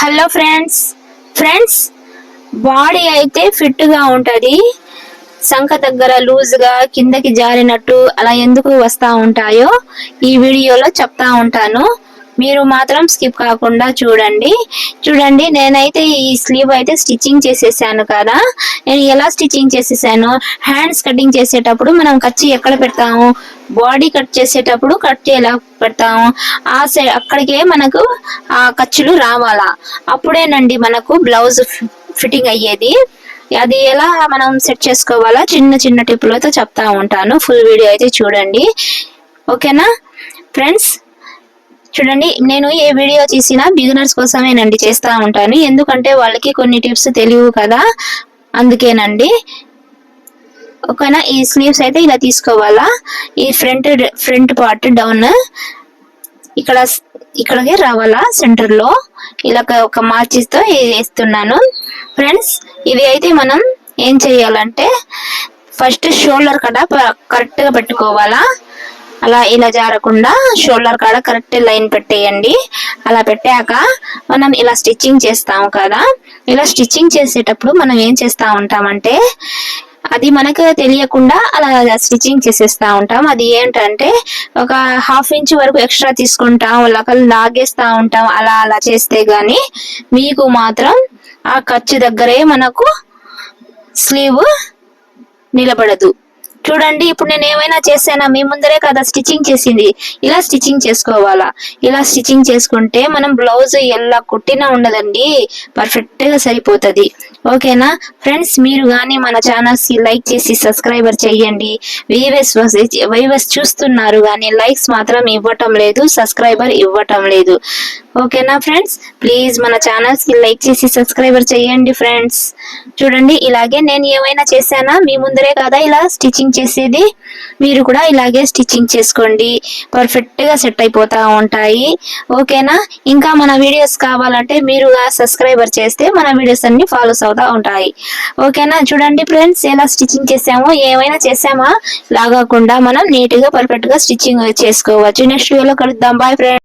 Hello friends body అయితే fit గా ఉంటది. సంక దగ్గర లూజ్ గా కిందకి జారినట్టు అలా ఎందుకు వస్తా ఉంటాయో ఈ వీడియోలో చెప్తా ఉంటాను. మీరు మాత్రం స్కిప్ కాకుండా చూడండి. నేనైతే ఈ స్లీవ్ అయితే స్టిచ్చింగ్ చేసేసాను కదా. నేను ఎలా స్టిచ్చింగ్ చేసేసాను, హ్యాండ్స్ కటింగ్ చేసేటప్పుడు మనం కచ్చి ఎక్కడ పెడతాము, బాడీ కట్ చేసేటప్పుడు కట్ ఎలా పెడతాము, అక్కడికే మనకు ఆ ఖర్చులు రావాలా, అప్పుడేనండి మనకు బ్లౌజ్ ఫిట్టింగ్ అయ్యేది. అది ఎలా మనం సెట్ చేసుకోవాలా చిన్న చిన్న టిప్పులతో చెప్తా ఉంటాను. ఫుల్ వీడియో అయితే చూడండి, ఓకేనా ఫ్రెండ్స్. చూడండి, నేను ఏ వీడియో తీసినా బిగినర్స్ కోసమేనండి చేస్తా ఉంటాను, ఎందుకంటే వాళ్ళకి కొన్ని టిప్స్ తెలియవు కదా, అందుకేనండి. ఓకేనా. ఈ స్లీవ్స్ అయితే ఇలా తీసుకోవాలా. ఈ ఫ్రంట్ పార్ట్ డౌన్ ఇక్కడికి రావాలా, సెంటర్ లో ఇలా ఒక మార్చితో వేస్తున్నాను ఫ్రెండ్స్. ఇది అయితే మనం ఏం చేయాలంటే ఫస్ట్ షోల్డర్ కాడ కరెక్ట్ గా పెట్టుకోవాలా. అలా ఇలా జారకుండా షోల్డర్ కాడ కరెక్ట్ లైన్ పెట్టేయండి. అలా పెట్టాక మనం ఇలా స్టిచ్చింగ్ చేస్తాము కదా. ఇలా స్టిచ్చింగ్ చేసేటప్పుడు మనం ఏం చేస్తా ఉంటామంటే అది మనకు తెలియకుండా అలా స్టిచ్చింగ్ చేసేస్తా ఉంటాం. అది ఏంటంటే ఒక ½ ఇంచ్ వరకు ఎక్స్ట్రా తీసుకుంటాం, లాగేస్తా ఉంటాం. అలా చేస్తే గాని మీకు మాత్రం ఆ ఖర్చు దగ్గరే మనకు స్లీవ్ నిలబడదు. చూడండి, ఇప్పుడు నేను ఏమైనా చేసానా, మీ ముందరే కదా స్టిచ్చింగ్ చేసింది. ఇలా స్టిచ్చింగ్ చేసుకోవాలా. ఇలా స్టిచ్చింగ్ చేసుకుంటే మనం బ్లౌజ్ ఎలా కుట్టినా ఉండదండి, పర్ఫెక్ట్ గా సరిపోతుంది. ఓకేనా ఫ్రెండ్స్, మీరు గానీ మన ఛానల్స్ కి లైక్ చేసి సబ్స్క్రైబర్ చేయండి. వైవస్ చూస్తున్నారు కానీ లైక్స్ మాత్రం ఇవ్వటం లేదు, సబ్స్క్రైబర్ ఇవ్వటం లేదు. ఓకేనా ఫ్రెండ్స్, ప్లీజ్ మన ఛానల్స్ కి లైక్ చేసి సబ్స్క్రైబర్ చేయండి ఫ్రెండ్స్. చూడండి, ఇలాగే నేను ఏమైనా చేశానా, మీ ముందరే కదా ఇలా స్టిచ్చింగ్ చేసేది. మీరు కూడా ఇలాగే స్టిచ్చింగ్ చేసుకోండి, పర్ఫెక్ట్ గా సెట్ అయిపోతా ఉంటాయి. ఓకేనా. ఇంకా మన వీడియోస్ కావాలంటే మీరు సబ్స్క్రైబర్ చేస్తే మన వీడియోస్ అన్ని ఫాలోస్ అవుతా ఉంటాయి. ఓకేనా. చూడండి ఫ్రెండ్స్, ఎలా స్టిచ్చింగ్ చేసామో, ఏమైనా చేసామా లాగకుండా మనం నీట్ గా పర్ఫెక్ట్ గా స్టిచ్చింగ్ చేసుకోవచ్చు. నెక్స్ట్ వీడియోలో కలుద్దాం. Bye friends.